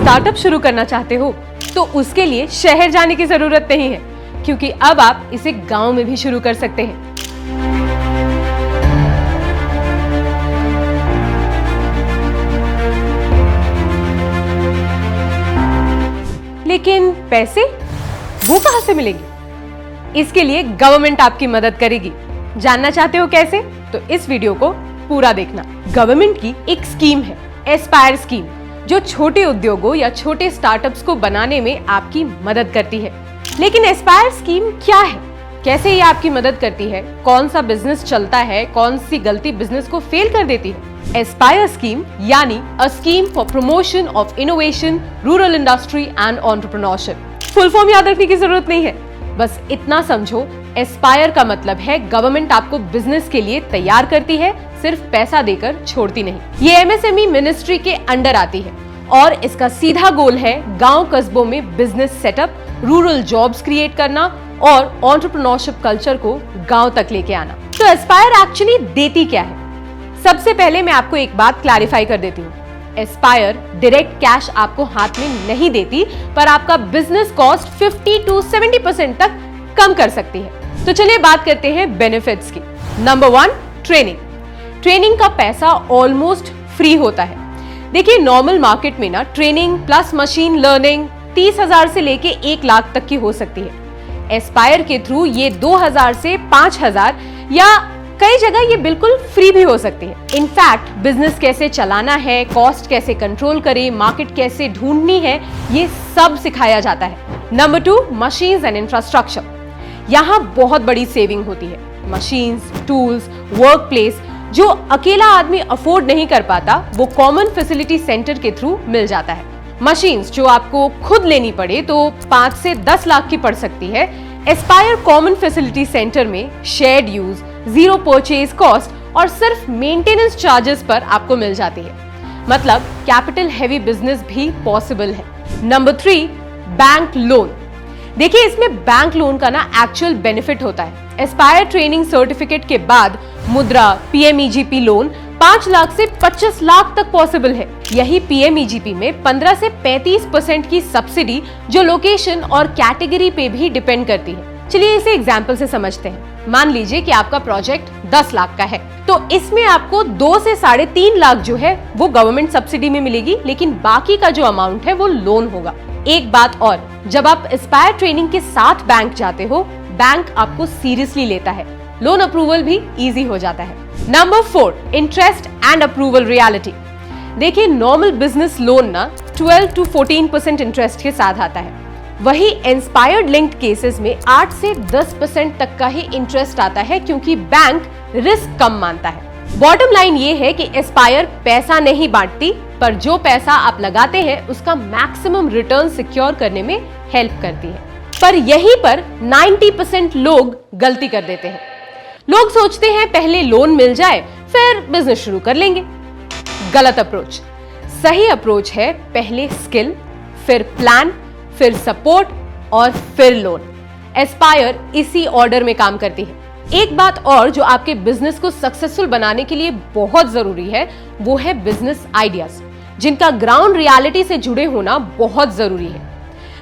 Startup शुरू करना चाहते हो तो उसके लिए शहर जाने की जरूरत नहीं है, क्योंकि अब आप इसे गांव में भी शुरू कर सकते हैं। लेकिन पैसे वो कहां से मिलेंगे? इसके लिए गवर्नमेंट आपकी मदद करेगी। जानना चाहते हो कैसे? तो इस वीडियो को पूरा देखना। गवर्नमेंट की एक स्कीम है, एस्पायर स्कीम, जो छोटे उद्योगों या छोटे स्टार्टअप्स को बनाने में आपकी मदद करती है। लेकिन एस्पायर स्कीम क्या है, कैसे ये आपकी मदद करती है, कौन सा बिजनेस चलता है, कौन सी गलती बिजनेस को फेल कर देती है? एस्पायर स्कीम यानी a scheme for promotion of innovation, rural industry and entrepreneurship. Full form याद रखने की जरूरत नहीं है, बस इतना समझो, एस्पायर का मतलब है गवर्नमेंट आपको बिजनेस के लिए तैयार करती है, सिर्फ पैसा देकर छोड़ती नहीं। ये एमएसएमई मिनिस्ट्री के अंडर आती है और इसका सीधा गोल है गांव कस्बों में business setup, rural jobs create करना और एंटरप्रेन्योरशिप कल्चर को गांव तक लेके आना। तो एस्पायर एक्चुअली देती क्या है? सबसे पहले मैं आपको एक बात क्लैरिफाई कर देती हूँ। एस्पायर डायरेक्ट कैश आपको हाथ में नहीं देती, पर आपका बिजनेस कॉस्ट 50 to 70% तक कम कर सकती है। तो चलिए बात करते हैं बेनिफिट्स की। Number 1, training. ट्रेनिंग का पैसा ऑलमोस्ट फ्री होता है। देखिए, नॉर्मल मार्केट में ना ट्रेनिंग प्लस मशीन लर्निंग 30,000 से लेके 1 लाख तक की हो सकती है। एस्पायर के थ्रू ये 2,000 से 5,000 या कई जगह ये बिल्कुल फ्री भी हो सकती है। इनफैक्ट बिजनेस कैसे चलाना है, कॉस्ट कैसे कंट्रोल करें, मार्केट कैसे ढूंढनी है, ये सब सिखाया जाता है। Number 2, machines and infrastructure. यहाँ बहुत बड़ी सेविंग होती है। मशीन्स, टूल्स, वर्क प्लेस जो अकेला आदमी अफोर्ड नहीं कर पाता, वो कॉमन फैसिलिटी सेंटर के थ्रू मिल जाता है। मशीन्स जो आपको खुद लेनी पड़े तो 5 से 10 लाख की पड़ सकती है। एस्पायर कॉमन फैसिलिटी सेंटर में shared use, zero purchase cost और सिर्फ मेंटेनेंस चार्जेस पर आपको मिल जाती है। मतलब कैपिटल हेवी बिजनेस भी पॉसिबल है। Number 3, bank loan. देखिए, इसमें बैंक लोन का ना एक्चुअल बेनिफिट होता है। एस्पायर ट्रेनिंग सर्टिफिकेट के बाद मुद्रा, पीएमईजीपी लोन 5 लाख से 25 लाख तक पॉसिबल है। यही पीएमईजीपी में 15 से 35% की सब्सिडी जो लोकेशन और कैटेगरी पे भी डिपेंड करती है। चलिए इसे एग्जाम्पल से समझते हैं। मान लीजिए कि आपका प्रोजेक्ट 10 लाख का है, तो इसमें आपको 2 से 3.5 लाख जो है वो गवर्नमेंट सब्सिडी में मिलेगी, लेकिन बाकी का जो अमाउंट है वो लोन होगा। एक बात और, जब आप एस्पायर ट्रेनिंग के साथ बैंक जाते हो, बैंक आपको सीरियसली लेता है, लोन अप्रूवल भी इजी हो जाता है। Number 4, interest and approval reality. देखिए, नॉर्मल बिजनेस लोन ना 12 to 14% इंटरेस्ट के साथ आता है, वही इंस्पायर्ड लिंक्ड केसेस में 8 से 10% तक का ही इंटरेस्ट आता है, क्योंकि बैंक रिस्क कम मानता है। बॉटम लाइन ये है कि एस्पायर पैसा नहीं बांटती, पर जो पैसा आप लगाते हैं उसका मैक्सिमम रिटर्न सिक्योर करने में हेल्प करती है। पर यहीं पर 90% लोग गलती कर देते हैं। लोग सोचते हैं पहले लोन मिल जाए फिर बिजनेस शुरू कर लेंगे। गलत अप्रोच। सही अप्रोच है पहले स्किल, फिर प्लान, फिर सपोर्ट और फिर लोन। एस्पायर इसी ऑर्डर में काम करती है। एक बात और जो आपके बिजनेस को सक्सेसफुल बनाने के लिए बहुत जरूरी है, वो है बिजनेस आइडियाज, जिनका ग्राउंड रियलिटी से जुड़े होना बहुत जरूरी है।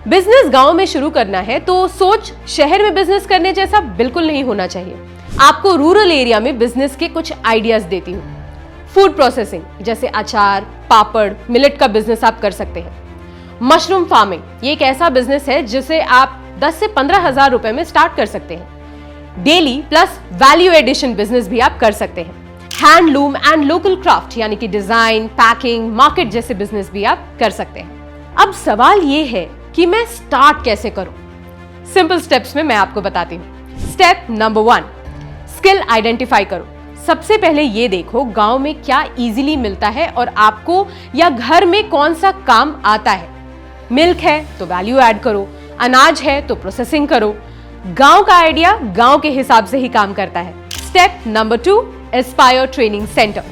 बिजनेस गांव में शुरू करना है तो सोच शहर में बिजनेस करने जैसा बिल्कुल नहीं होना चाहिए। आपको रूरल एरिया में बिजनेस के कुछ आइडियाज देती हूँ। फूड प्रोसेसिंग, जैसे अचार, पापड़, मिलेट का बिजनेस आप कर सकते हैं। मशरूम फार्मिंग, ये एक ऐसा बिजनेस है जिसे आप 10 से 15,000 रुपए में स्टार्ट कर सकते हैं। Daily plus value addition business भी आप कर सकते हैं। हैंडलूम एंड लोकल क्राफ्ट, यानी कि डिजाइन, पैकिंग, मार्केट जैसे बिजनेस भी आप कर सकते हैं। अब सवाल ये है कि मैं स्टार्ट कैसे करूं? सिंपल स्टेप्स में मैं आपको बताती हूँ। स्टेप नंबर 1, स्किल आइडेंटिफाई करो। सबसे पहले ये देखो गांव में क्या इजीली मिलता है और आपको या घर में कौन सा काम आता है। मिल्क है तो वैल्यू ऐड करो, अनाज है तो प्रोसेसिंग करो। गांव का आइडिया गांव के हिसाब से ही काम करता है। Step number 2, Aspire training centre.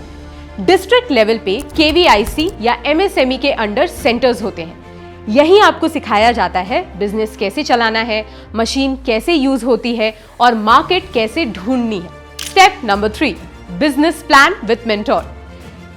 District level पे केवीआईसी या एमएसएमई के अंडर सेंटर्स होते हैं। यही आपको सिखाया जाता है बिजनेस कैसे चलाना है, मशीन कैसे यूज होती है और मार्केट कैसे ढूंढनी है। Step number 3, business plan with mentor.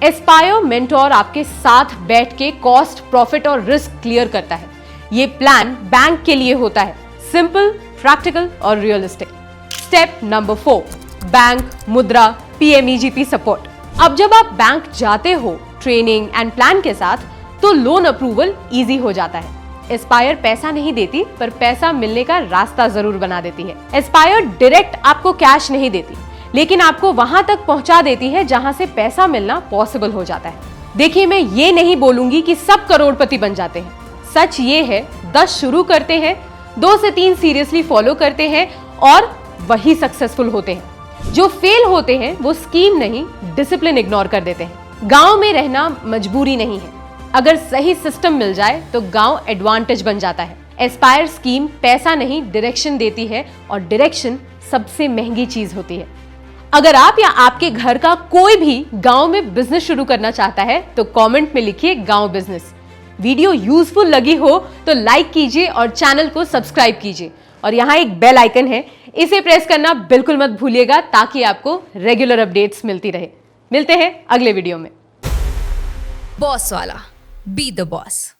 Aspire mentor आपके साथ बैठ के कॉस्ट, प्रॉफिट और रिस्क क्लियर करता है। ये प्लान बैंक के लिए होता है, सिंपल, प्रैक्टिकल और रियलिस्टिक। स्टेप नंबर 4, बैंक, मुद्रा, PMEGP सपोर्ट। अब जब आप बैंक जाते हो ट्रेनिंग एंड प्लान के साथ, तो लोन अप्रूवल इजी हो जाता है। एस्पायर पैसा नहीं देती, पर पैसा मिलने का रास्ता जरूर बना देती है। एस्पायर डायरेक्ट आपको कैश नहीं देती, लेकिन आपको वहां तक पहुंचा देती है जहां से पैसा मिलना पॉसिबल हो जाता है। देखिए, मैं ये नहीं बोलूंगी कि सब करोड़पति बन जाते हैं। सच ये है, 10 शुरू करते हैं, 2 से 3 सीरियसली फॉलो करते हैं और वही सक्सेसफुल होते हैं। जो फेल होते हैं वो स्कीम नहीं, डिसिप्लिन इग्नोर कर देते हैं। गांव में रहना मजबूरी नहीं है, अगर सही सिस्टम मिल जाए तो गांव एडवांटेज बन जाता है। एस्पायर स्कीम पैसा नहीं, डायरेक्शन देती है, और डायरेक्शन सबसे महंगी चीज होती है। अगर आप या आपके घर का कोई भी गांव में बिजनेस शुरू करना चाहता है तो कमेंट में लिखिए गांव बिजनेस। वीडियो यूजफुल लगी हो तो लाइक कीजिए और चैनल को सब्सक्राइब कीजिए, और यहाँ एक बेल आइकन है, इसे प्रेस करना बिल्कुल मत भूलिएगा ताकि आपको रेगुलर अपडेट्स मिलती रहे। मिलते हैं अगले वीडियो में। बॉस वाला, बी द बॉस।